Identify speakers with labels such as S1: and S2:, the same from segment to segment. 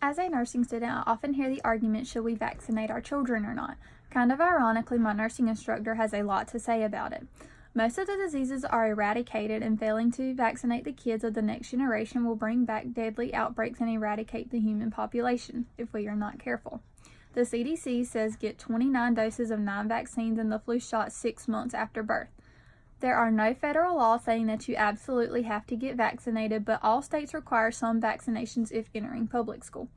S1: As a nursing student, I often hear the argument, should we vaccinate our children or not? Kind of ironically, my nursing instructor has a lot to say about it. Most of the diseases are eradicated, and failing to vaccinate the kids of the next generation will bring back deadly outbreaks and eradicate the human population if we are not careful. The CDC says get 29 doses of 9 vaccines and the flu shot 6 months after birth. There are no federal laws saying that you absolutely have to get vaccinated, but all states require some vaccinations if entering public school.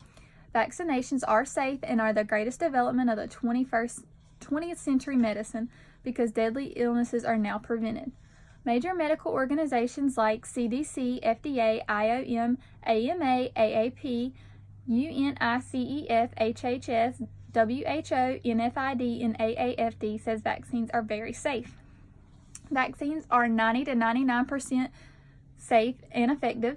S1: Vaccinations are safe and are the greatest development of the 20th century medicine because deadly illnesses are now prevented. Major medical organizations like CDC, FDA, IOM, AMA, AAP, UNICEF, HHS, WHO, NFID, and AAFD says vaccines are very safe. Vaccines are 90 to 99% safe and effective.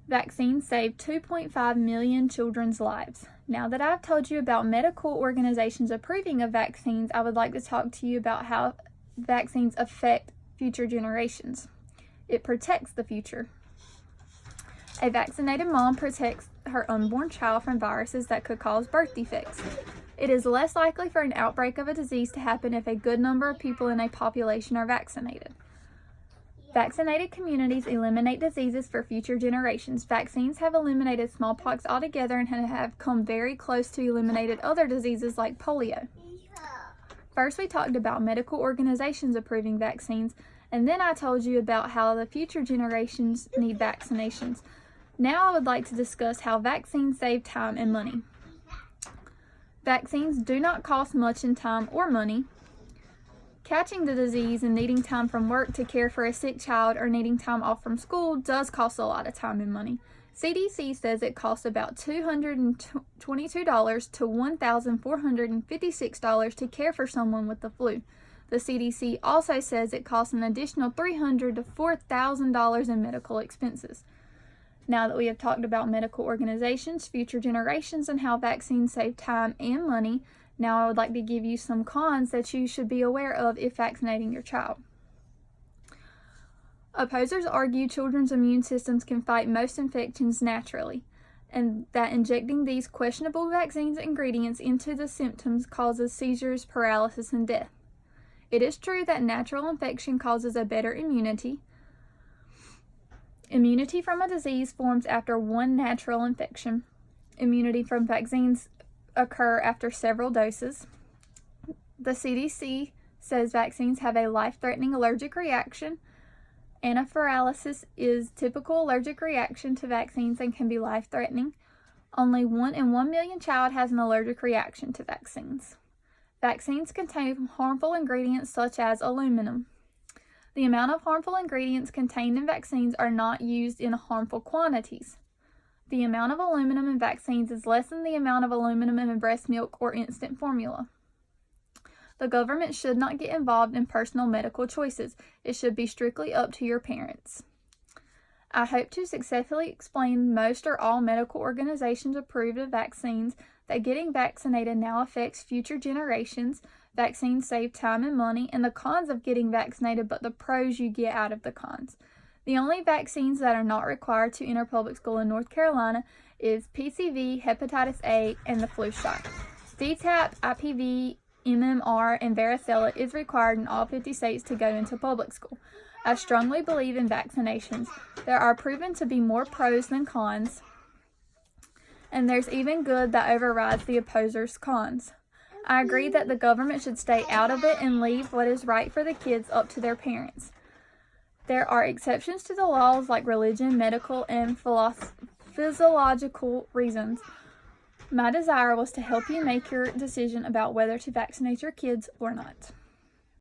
S1: Vaccines save 2.5 million children's lives. Now that I've told you about medical organizations approving of vaccines, I would like to talk to you about how vaccines affect future generations. It protects the future. A vaccinated mom protects her unborn child from viruses that could cause birth defects. It is less likely for an outbreak of a disease to happen if a good number of people in a population are vaccinated. Vaccinated communities eliminate diseases for future generations. Vaccines have eliminated smallpox altogether and have come very close to eliminated other diseases like polio. First, we talked about medical organizations approving vaccines, and then I told you about how the future generations need vaccinations. Now I would like to discuss how vaccines save time and money. Vaccines do not cost much in time or money. Catching the disease and needing time from work to care for a sick child or needing time off from school does cost a lot of time and money. CDC says it costs about $222 to $1,456 to care for someone with the flu. The CDC also says it costs an additional $300 to $4,000 in medical expenses. Now that we have talked about medical organizations, future generations, and how vaccines save time and money, now I would like to give you some cons that you should be aware of if vaccinating your child. Opposers argue children's immune systems can fight most infections naturally, and that injecting these questionable vaccines ingredients into the symptoms causes seizures, paralysis, and death. It is true that natural infection causes a better immunity. Immunity from a disease forms after one natural infection. Immunity from vaccines occur after several doses. The CDC says vaccines have a life-threatening allergic reaction. Anaphylaxis is typical allergic reaction to vaccines and can be life-threatening. Only 1 in 1 million child has an allergic reaction to vaccines. Vaccines contain harmful ingredients such as aluminum. The amount of harmful ingredients contained in vaccines are not used in harmful quantities. The amount of aluminum in vaccines is less than the amount of aluminum in breast milk or infant formula. The government should not get involved in personal medical choices. It should be strictly up to your parents. I hope to successfully explain most or all medical organizations approved of vaccines, that getting vaccinated now affects future generations, vaccines save time and money, and the cons of getting vaccinated, but the pros you get out of the cons. The only vaccines that are not required to enter public school in North Carolina is PCV, hepatitis A, and the flu shot. DTaP, IPV, MMR, and varicella is required in all 50 states to go into public school. I strongly believe in vaccinations. There are proven to be more pros than cons, and there's even good that overrides the opposers' cons. I agree that the government should stay out of it and leave what is right for the kids up to their parents. There are exceptions to the laws like religion, medical, and physiological reasons. My desire was to help you make your decision about whether to vaccinate your kids or not.